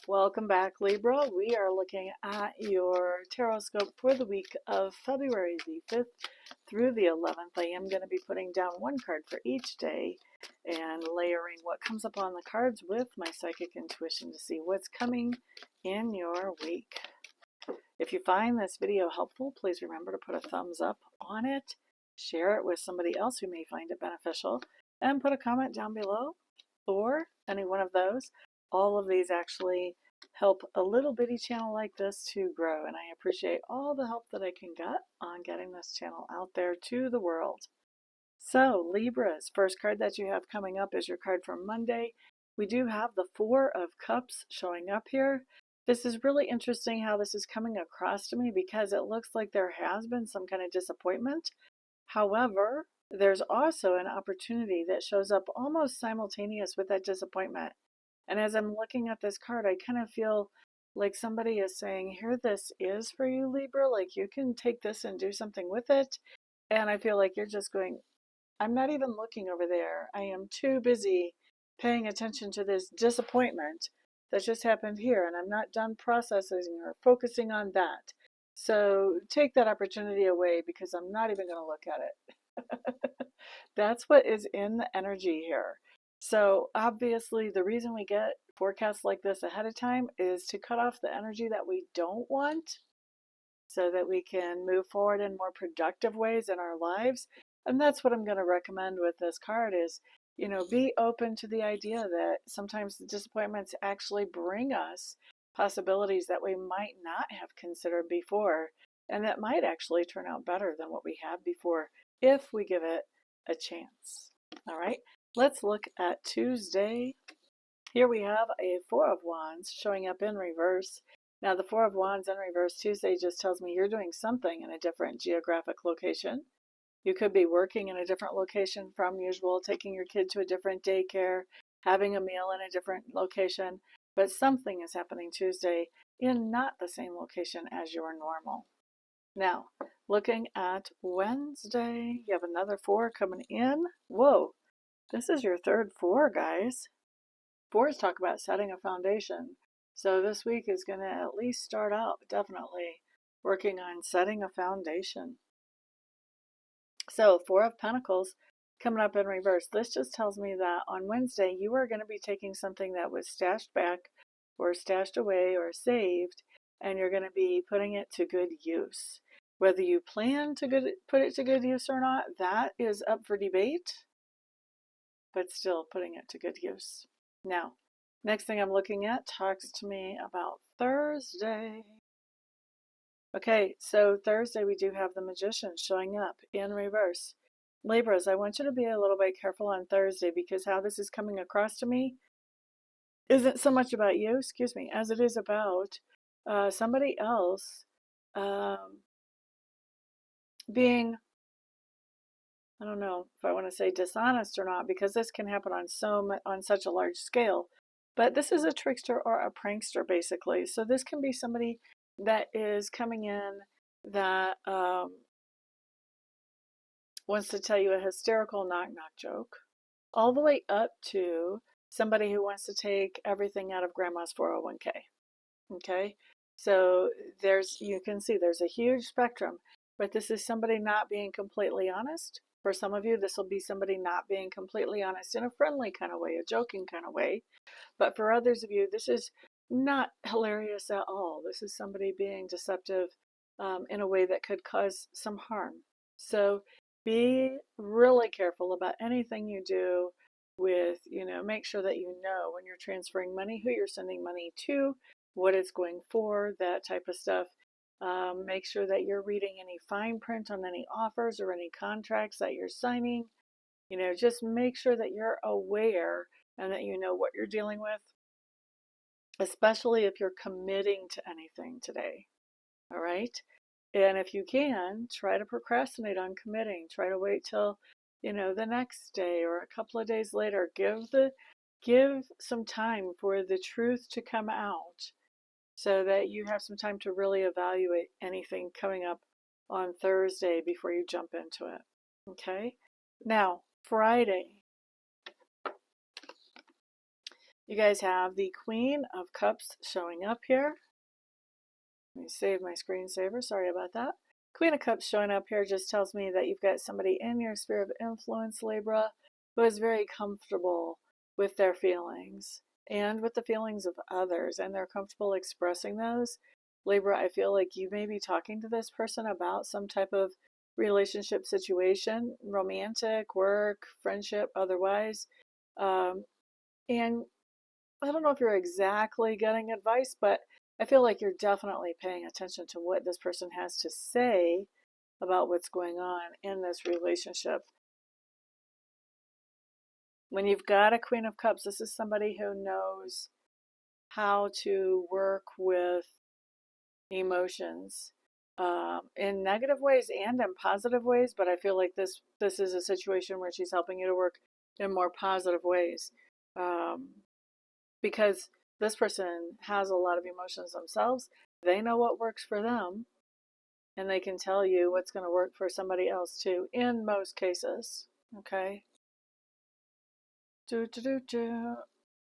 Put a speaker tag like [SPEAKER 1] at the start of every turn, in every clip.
[SPEAKER 1] Welcome back, Libra. We are looking at your tarot scope for the week of February the 5th through the 11th. I am going to be putting down one card for each day and layering what comes up on the cards with my psychic intuition to see what's coming in your week. If you find this video helpful, please remember to put a thumbs up on it, share it with somebody else who may find it beneficial, and put a comment down below or any one of those. All of these actually help a little bitty channel like this to grow, and I appreciate all the help that I can get on getting this channel out there to the world. So, Libras, first card that you have coming up is your card for Monday. We do have the Four of Cups showing up here. This is really interesting how this is coming across to me because it looks like there has been some kind of disappointment. However, there's also an opportunity that shows up almost simultaneous with that disappointment. And as I'm looking at this card, I kind of feel like somebody is saying, here this is for you, Libra. Like you can take this and do something with it. And I feel like you're just going, I'm not even looking over there. I am too busy paying attention to this disappointment that just happened here. And I'm not done processing or focusing on that. So take that opportunity away because I'm not even going to look at it. That's what is in the energy here. So obviously the reason we get forecasts like this ahead of time is to cut off the energy that we don't want so that we can move forward in more productive ways in our lives. And that's what I'm going to recommend with this card is, be open to the idea that sometimes the disappointments actually bring us possibilities that we might not have considered before, and that might actually turn out better than what we have before if we give it a chance. All right, let's look at Tuesday. Here we have a Four of Wands showing up in reverse. Now, the Four of Wands in reverse Tuesday just tells me you're doing something in a different geographic location. You could be working in a different location from usual, taking your kid to a different daycare, having a meal in a different location, but something is happening Tuesday in not the same location as your normal. Now, looking at Wednesday, you have another four coming in. Whoa, this is your third four, guys. Fours talk about setting a foundation. So this week is going to at least start out definitely working on setting a foundation. So, Four of Pentacles coming up in reverse. This just tells me that on Wednesday, you are going to be taking something that was stashed back or stashed away or saved, and you're going to be putting it to good use. Whether you plan to put it to good use or not, that is up for debate, but still putting it to good use. Now, next thing I'm looking at talks to me about Thursday. Okay, so Thursday we do have the Magician showing up in reverse. Libras, I want you to be a little bit careful on Thursday because how this is coming across to me isn't so much about you, as it is about somebody else being, I don't know if I want to say dishonest or not, because this can happen on such a large scale. But this is a trickster or a prankster, basically. So this can be somebody that is coming in that wants to tell you a hysterical knock-knock joke, all the way up to somebody who wants to take everything out of grandma's 401k. Okay, so you can see there's a huge spectrum, but this is somebody not being completely honest. For some of you, this will be somebody not being completely honest in a friendly kind of way, a joking kind of way. But for others of you, this is not hilarious at all. This is somebody being deceptive in a way that could cause some harm. So be really careful about anything you do with, make sure that you know when you're transferring money, who you're sending money to, what it's going for, that type of stuff. Make sure that you're reading any fine print on any offers or any contracts that you're signing. Just make sure that you're aware and that you know what you're dealing with, especially if you're committing to anything today. All right. And if you can, try to procrastinate on committing. Try to wait till, the next day or a couple of days later. Give some time for the truth to come out so that you have some time to really evaluate anything coming up on Thursday before you jump into it. Okay? Now, Friday. You guys have the Queen of Cups showing up here. Let me save my screensaver. Sorry about that. Queen of Cups showing up here just tells me that you've got somebody in your sphere of influence, Libra, who is very comfortable with their feelings and with the feelings of others, and they're comfortable expressing those. Libra, I feel like you may be talking to this person about some type of relationship situation, romantic, work, friendship, otherwise. And I don't know if you're exactly getting advice, but I feel like you're definitely paying attention to what this person has to say about what's going on in this relationship. When you've got a Queen of Cups, this is somebody who knows how to work with emotions in negative ways and in positive ways. But I feel like this is a situation where she's helping you to work in more positive ways. Um, because this person has a lot of emotions themselves. They know what works for them, and they can tell you what's going to work for somebody else too, in most cases. Okay? Do, do, do, do.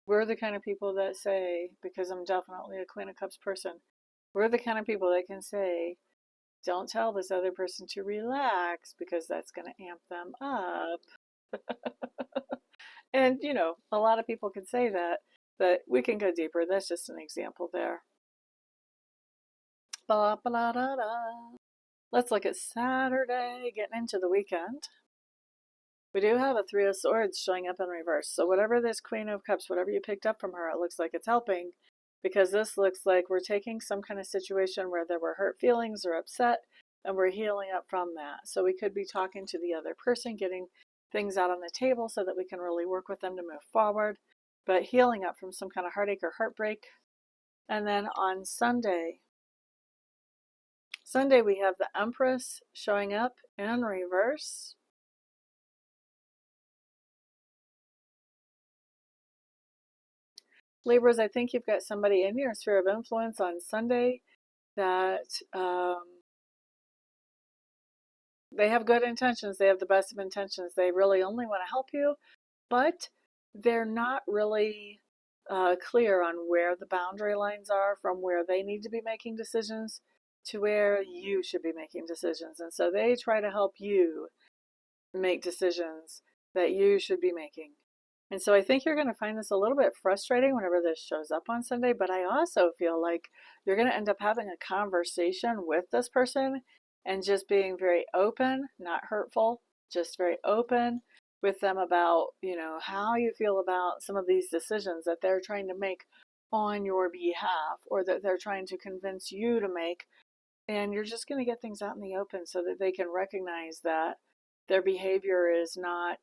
[SPEAKER 1] We're the kind of people that say, because I'm definitely a Queen of Cups person, we're the kind of people that can say, don't tell this other person to relax because that's going to amp them up. And, a lot of people can say that, but we can go deeper. That's just an example there. Ba, ba, da, da, da. Let's look at Saturday, getting into the weekend. We do have a Three of Swords showing up in reverse. So whatever this Queen of Cups, whatever you picked up from her, it looks like it's helping, because this looks like we're taking some kind of situation where there were hurt feelings or upset, and we're healing up from that. So we could be talking to the other person, getting things out on the table so that we can really work with them to move forward, but healing up from some kind of heartache or heartbreak. And then on Sunday we have the Empress showing up in reverse. Libras, I think you've got somebody in your sphere of influence on Sunday that they have good intentions. They have the best of intentions. They really only want to help you, but they're not really clear on where the boundary lines are from where they need to be making decisions to where you should be making decisions. And so they try to help you make decisions that you should be making. And so I think you're going to find this a little bit frustrating whenever this shows up on Sunday, but I also feel like you're going to end up having a conversation with this person and just being very open, not hurtful, just very open with them about, how you feel about some of these decisions that they're trying to make on your behalf or that they're trying to convince you to make. And you're just going to get things out in the open so that they can recognize that their behavior is not,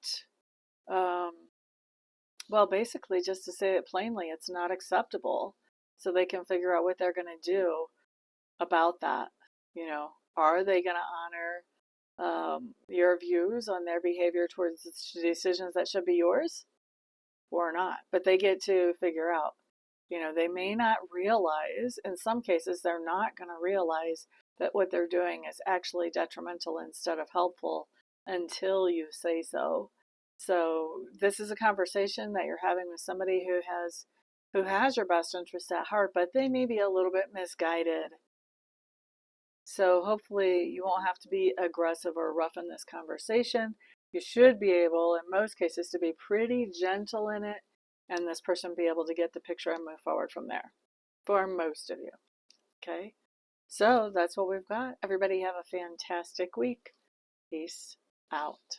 [SPEAKER 1] well, basically, just to say it plainly, it's not acceptable. So they can figure out what they're going to do about that. Are they going to honor your views on their behavior towards decisions that should be yours or not? But they get to figure out. They may not realize, in some cases, they're not going to realize that what they're doing is actually detrimental instead of helpful until you say so. So this is a conversation that you're having with somebody who has your best interest at heart, but they may be a little bit misguided. So hopefully you won't have to be aggressive or rough in this conversation. You should be able, in most cases, to be pretty gentle in it, and this person be able to get the picture and move forward from there for most of you. Okay? So that's what we've got. Everybody have a fantastic week. Peace out.